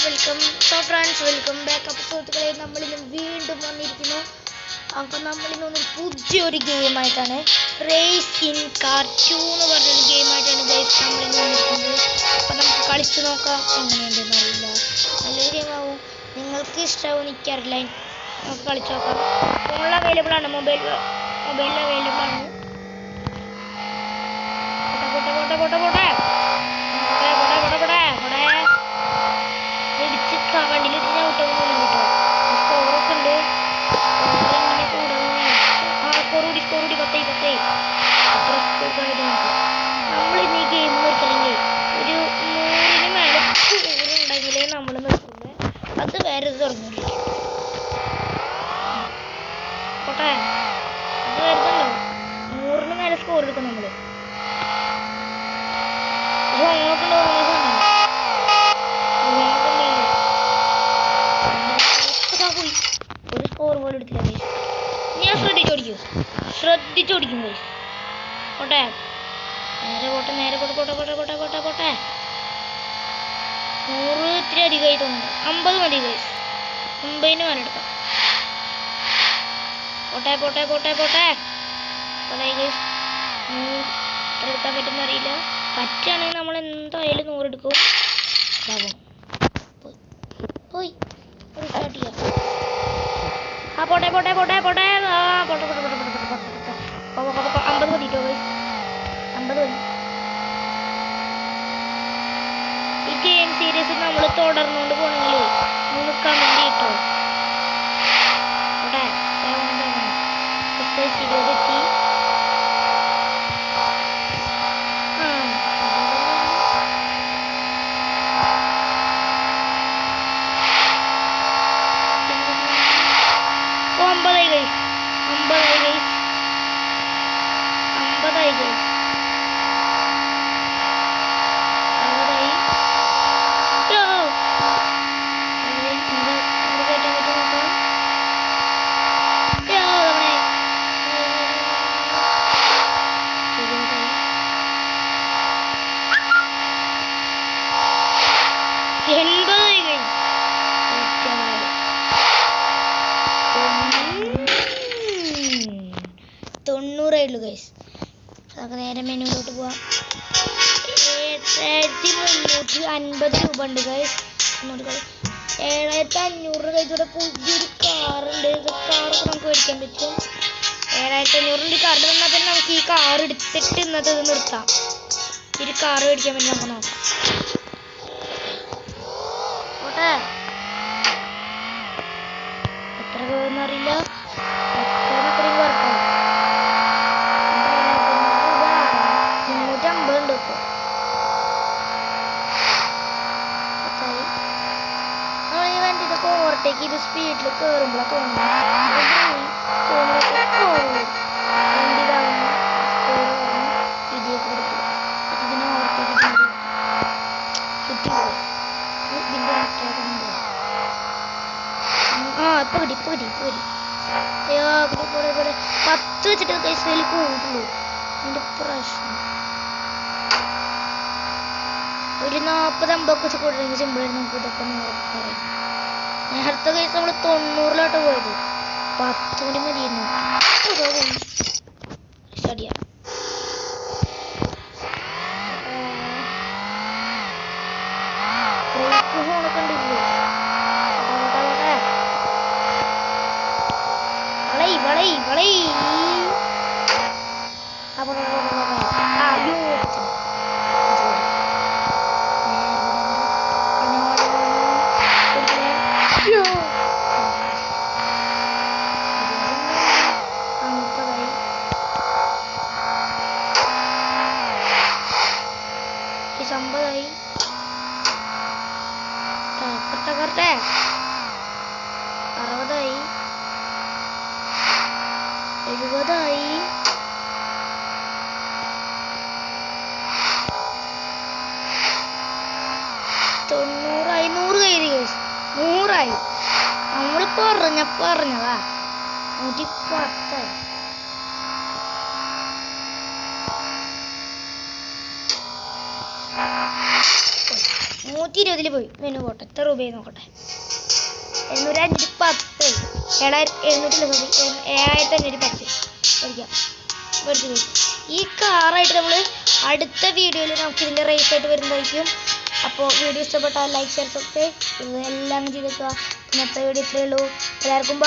Welcome back. അപ്പോൾ സുഹൃത്തുക്കളെ, നമ്മളിന്ന് വീണ്ടും വന്നിരിക്കുന്നു. അപ്പോൾ നമ്മളിന്നൊന്ന് പുതിയൊരു ഗെയിമായിട്ടാണ്, റേസ് ഇൻ കാർ 2 എന്ന് പറഞ്ഞൊരു ഗെയിമായിട്ടാണ് ഗൈസ് നമ്മളിന്ന് വന്നിരിക്കുന്നത്. അപ്പോൾ നമുക്ക് കളിച്ച് നോക്കാം, എങ്ങനെയുണ്ടെന്ന് അറിയില്ല. നല്ലൊരു ഗെയിമാവും, നിങ്ങൾക്ക് ഇഷ്ടമാവും എനിക്കറിയില്ല. നമുക്ക് കളിച്ച് നോക്കാം. ഫോണിൽ അവൈലബിൾ ആണ്, മൊബൈലിൽ അവൈലബിൾ ആണ്. വണ്ടിയിലിട്ട് ഞാൻ വിട്ടൊന്നും കേട്ടോ. സ്കോറൊക്കെ ഉണ്ട്. ഇങ്ങനെ കൂടി 10 അത്ര സ്കോർ നമ്മളിന്ന് ഈ ഗെയിം നിർത്തണമെങ്കിൽ ഒരു 100-ന് മേലെ സ്കോറുണ്ടെങ്കിലേ നമ്മൾ നിർത്തുന്നത്. അത് വേറെ തുറന്നിരിക്കും കോട്ടെ. അത് വരുന്നുണ്ടോ? 100-ന് മേലെ സ്കോർ എടുക്കും നമ്മൾ. ഹോമൊക്കെ ഒരു സ്കോർ പോലും എടുത്തില്ല. ഞാൻ ശ്രദ്ധിച്ചോടിക്കും ഗൈസ്. കോട്ടെ നേരെ പോട്ടെ. 100 ഇത്തിരി അധികമായി തോന്നുന്നു. 50 മതി ഗൈസ്. 50-ന് മേലെ എടുക്കാം. പോട്ടെ ഗൈസ്. എത്ര എടുക്കാൻ പറ്റുന്ന അറിയില്ല. പറ്റുകയാണെങ്കിൽ നമ്മൾ എന്തായാലും 100 എടുക്കും. പോയി സ്റ്റാർട്ട് ചെയ്യാം. പോട്ടെ 50 മതിട്ടോ ഗൈസ്. 50 മതി. ഈ ഗെയിം സീരീസ് നമ്മൾ തുടർന്നുകൊണ്ട് പോകണമെങ്കിൽ നിങ്ങൾ കമന്റ് ചെയ്ട്ടോ. പോട്ടെ 20 90 ഗൈസ്. നമുക്ക് നേരെ മെനുവിലോട്ട് പോവാം. 7350 രൂപ ഉണ്ട് ഗൈസ്. 7500 ഗൈസ്. ഇവിടെ പുതിയൊരു കാറുണ്ട്. കാറൊക്കെ നമുക്ക് മേടിക്കാൻ പറ്റും. 7500 കാറിന് വന്നാൽ തന്നെ നമുക്ക് ഈ കാർ എടുത്തിട്ട് ഇന്നത്തെ ഇത് നിർത്താം. ഒരു കാർ മേടിക്കാൻ വേണ്ടി നമുക്ക് നോക്കാം. ഓട്ടെ എത്ര പോകുന്നറിയില്ല. അത്രയും വർക്കാവും. 350 ഉണ്ട് ഇപ്പോൾ. നമ്മൾ ഈ വണ്ടി ഇതൊക്കെ ഓവർടേക്ക് ചെയ്ത് സ്പീഡിൽ കയറുമ്പോഴാണ് തോന്നുന്നത് വണ്ടി ഇതാകുന്നു. ഇടിയൊക്കെ കൊടുത്തു ഇതിനെ ഓവർടേക്ക് ചെയ്ത് കിട്ടി. ഇതിൻ്റെ ഇപ്പൊ കിട്ടി. അയ്യോ പോലെ 10 വെച്ചിട്ട് കൈസയിൽ കൂടുള്ളൂ. അതിൻ്റെ പ്രശ്നം ഒരു 40-50 വെച്ച് കൂടുതലെങ്കിൽ സിമ്പിളായിട്ട് നമുക്ക് ഇതൊക്കെ പറയാം. നേരത്തെ കേസ് നമ്മൾ 90-ലോട്ട് പോയത്. 10 കൂടി മതിയായിരുന്നു. സ്റ്റഡിയാ ബ്രേക്ക് ഹോണൊക്കെ ഉണ്ടല്ലോ. വളൈ സംഭവമായി. 60-ആയി 70-ആയി 90-ആയി 100 കയറി ഗൈസ്. 100-ആയി. നമ്മൾ പറഞ്ഞതാ 110-ആയി. 120 പോയി. മെനു പോട്ടെ, എത്ര രൂപയായി നോക്കട്ടെ. 710 7510 മേടിക്കാം. ഈ കാറായിട്ട് നമ്മൾ അടുത്ത വീഡിയോയിൽ നമുക്ക് ഇതിൻ്റെ റേസ് ആയിട്ട് വരുന്നതായിരിക്കും. അപ്പോൾ വീഡിയോ ഇഷ്ടപ്പെട്ടാൽ ലൈക്ക് ഷെയർ സബ്സ്ക്രൈബ് എല്ലാം ചെയ്തേക്കുക. ഇന്നത്തെ വീഡിയോ ഇത്രയേ ഉള്ളൂ. എല്ലാവർക്കും